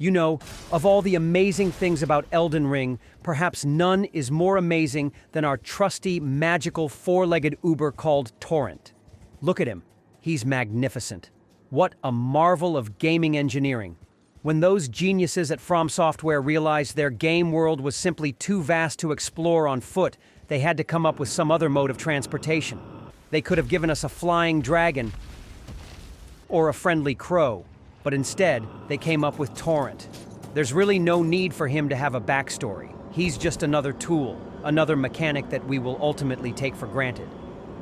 You know, of all the amazing things about Elden Ring, perhaps none is more amazing than our trusty, magical, four-legged Uber called Torrent. Look at him. He's magnificent. What a marvel of gaming engineering. When those geniuses at From Software realized their game world was simply too vast to explore on foot, they had to come up with some other mode of transportation. They could have given us a flying dragon or a friendly crow. But instead, they came up with Torrent. There's really no need for him to have a backstory. He's just another tool, another mechanic that we will ultimately take for granted.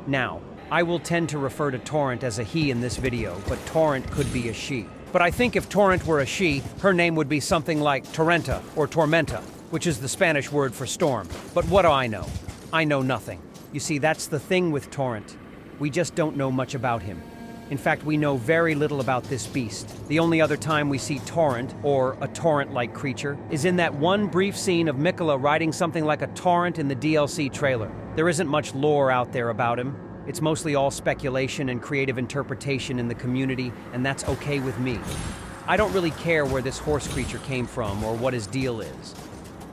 Now, I will tend to refer to Torrent as a he in this video, but Torrent could be a she. But I think if Torrent were a she, her name would be something like Torrenta or Tormenta, which is the Spanish word for storm. But what do I know? I know nothing. You see, that's the thing with Torrent. We just don't know much about him. In fact, we know very little about this beast. The only other time we see Torrent, or a torrent-like creature, is in that one brief scene of Mikola riding something like a torrent in the DLC trailer. There isn't much lore out there about him. It's mostly all speculation and creative interpretation in the community, and that's okay with me. I don't really care where this horse creature came from or what his deal is.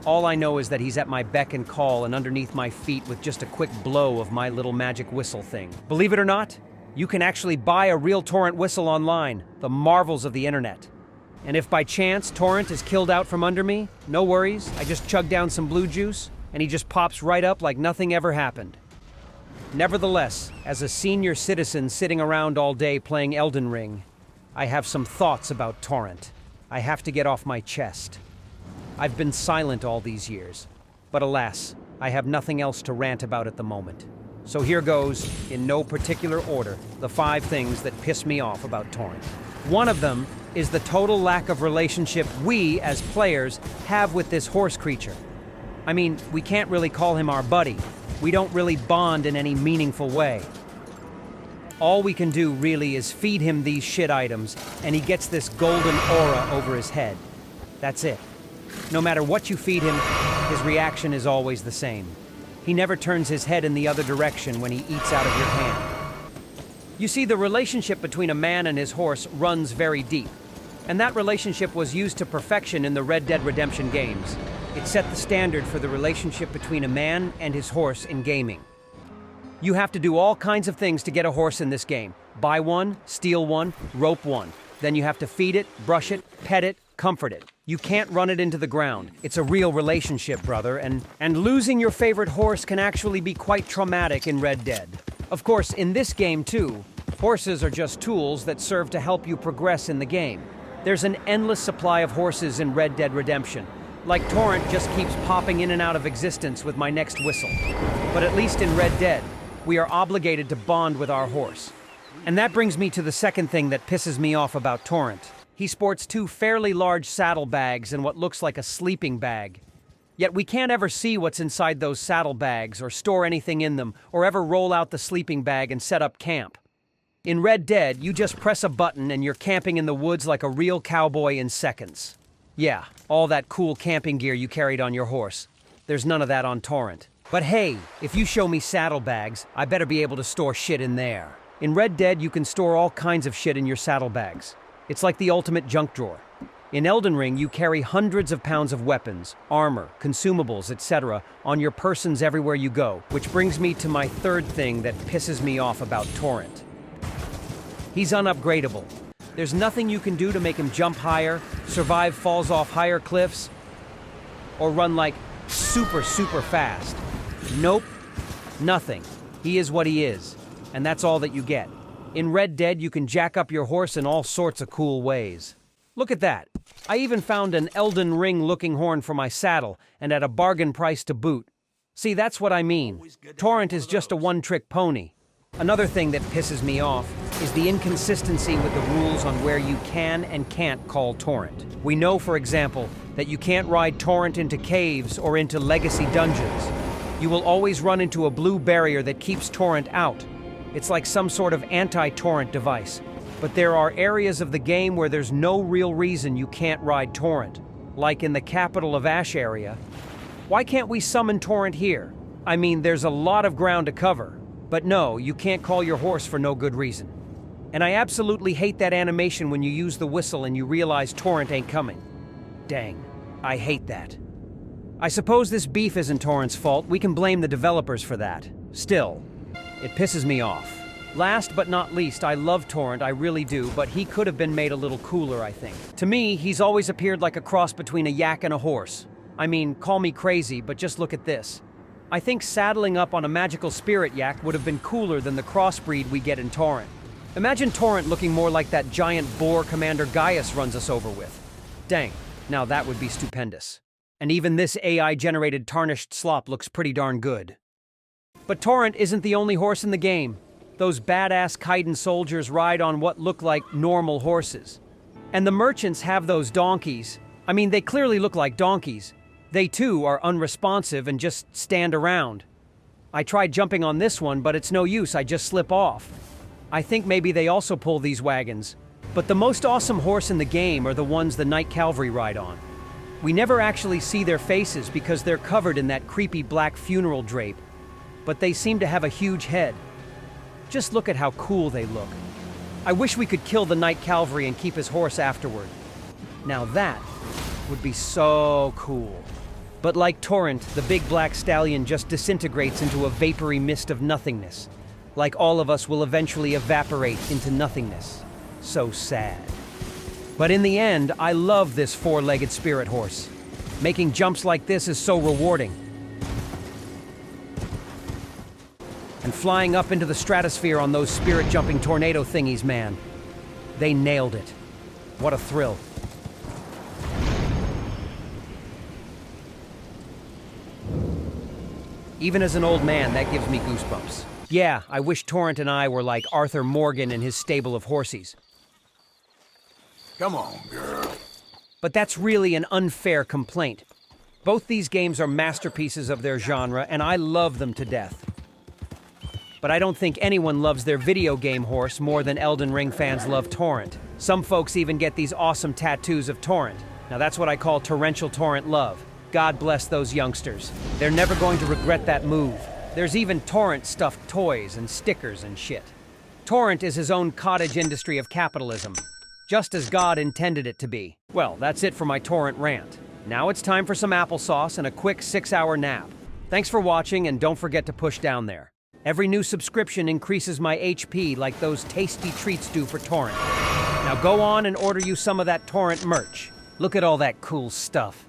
All I know is that he's at my beck and call and underneath my feet with just a quick blow of my little magic whistle thing. Believe it or not, you can actually buy a real Torrent whistle online, the marvels of the internet. And if by chance Torrent is killed out from under me, no worries, I just chug down some blue juice, and he just pops right up like nothing ever happened. Nevertheless, as a senior citizen sitting around all day playing Elden Ring, I have some thoughts about Torrent. I have to get off my chest. I've been silent all these years, but alas, I have nothing else to rant about at the moment. So here goes, in no particular order, the 5 things that piss me off about Torrent. One of them is the total lack of relationship we, as players, have with this horse creature. I mean, we can't really call him our buddy. We don't really bond in any meaningful way. All we can do, really, is feed him these shit items, and he gets this golden aura over his head. That's it. No matter what you feed him, his reaction is always the same. He never turns his head in the other direction when he eats out of your hand. You see, the relationship between a man and his horse runs very deep, and that relationship was used to perfection in the Red Dead Redemption games. It set the standard for the relationship between a man and his horse in gaming. You have to do all kinds of things to get a horse in this game. Buy one, steal one, rope one. Then you have to feed it, brush it, pet it, comfort it. You can't run it into the ground. It's a real relationship, brother, and losing your favorite horse can actually be quite traumatic in Red Dead. Of course, in this game too, horses are just tools that serve to help you progress in the game. There's an endless supply of horses in Red Dead Redemption. Like Torrent just keeps popping in and out of existence with my next whistle. But at least in Red Dead, we are obligated to bond with our horse. And that brings me to the second thing that pisses me off about Torrent. He sports 2 fairly large saddlebags and what looks like a sleeping bag. Yet we can't ever see what's inside those saddlebags or store anything in them or ever roll out the sleeping bag and set up camp. In Red Dead, you just press a button and you're camping in the woods like a real cowboy in seconds. Yeah, all that cool camping gear you carried on your horse. There's none of that on Torrent. But hey, if you show me saddlebags, I better be able to store shit in there. In Red Dead, you can store all kinds of shit in your saddlebags. It's like the ultimate junk drawer. In Elden Ring, you carry hundreds of pounds of weapons, armor, consumables, etc. on your persons everywhere you go, which brings me to my third thing that pisses me off about Torrent. He's unupgradable. There's nothing you can do to make him jump higher, survive falls off higher cliffs, or run like super fast. Nope, nothing. He is what he is, and that's all that you get. In Red Dead, you can jack up your horse in all sorts of cool ways. Look at that. I even found an Elden Ring-looking horn for my saddle, and at a bargain price to boot. See, that's what I mean. Torrent is just a one-trick pony. Another thing that pisses me off is the inconsistency with the rules on where you can and can't call Torrent. We know, for example, that you can't ride Torrent into caves or into legacy dungeons. You will always run into a blue barrier that keeps Torrent out. It's like some sort of anti-Torrent device. But there are areas of the game where there's no real reason you can't ride Torrent, like in the Capital of Ash area. Why can't we summon Torrent here? I mean, there's a lot of ground to cover. But no, you can't call your horse for no good reason. And I absolutely hate that animation when you use the whistle and you realize Torrent ain't coming. Dang, I hate that. I suppose this beef isn't Torrent's fault. We can blame the developers for that. Still, it pisses me off. Last but not least, I love Torrent, I really do, but he could have been made a little cooler, I think. To me, he's always appeared like a cross between a yak and a horse. I mean, call me crazy, but just look at this. I think saddling up on a magical spirit yak would have been cooler than the crossbreed we get in Torrent. Imagine Torrent looking more like that giant boar Commander Gaius runs us over with. Dang, now that would be stupendous. And even this AI-generated tarnished slop looks pretty darn good. But Torrent isn't the only horse in the game. Those badass Kaiden soldiers ride on what look like normal horses. And the merchants have those donkeys. I mean, they clearly look like donkeys. They too are unresponsive and just stand around. I tried jumping on this one, but it's no use, I just slip off. I think maybe they also pull these wagons. But the most awesome horse in the game are the ones the Knight Cavalry ride on. We never actually see their faces because they're covered in that creepy black funeral drape. But they seem to have a huge head. Just look at how cool they look. I wish we could kill the Knight Cavalry and keep his horse afterward. Now that would be so cool. But like Torrent, the big black stallion just disintegrates into a vapory mist of nothingness. Like all of us will eventually evaporate into nothingness. So sad. But in the end, I love this four-legged spirit horse. Making jumps like this is so rewarding. And flying up into the stratosphere on those spirit-jumping tornado thingies, man. They nailed it. What a thrill. Even as an old man, that gives me goosebumps. Yeah, I wish Torrent and I were like Arthur Morgan and his stable of horsies. Come on, girl. But that's really an unfair complaint. Both these games are masterpieces of their genre, and I love them to death. But I don't think anyone loves their video game horse more than Elden Ring fans love Torrent. Some folks even get these awesome tattoos of Torrent. Now that's what I call torrential Torrent love. God bless those youngsters. They're never going to regret that move. There's even Torrent stuffed toys and stickers and shit. Torrent is his own cottage industry of capitalism, just as God intended it to be. Well, that's it for my Torrent rant. Now it's time for some applesauce and a quick 6-hour nap. Thanks for watching, and don't forget to push down there. Every new subscription increases my HP like those tasty treats do for Torrent. Now go on and order you some of that Torrent merch. Look at all that cool stuff.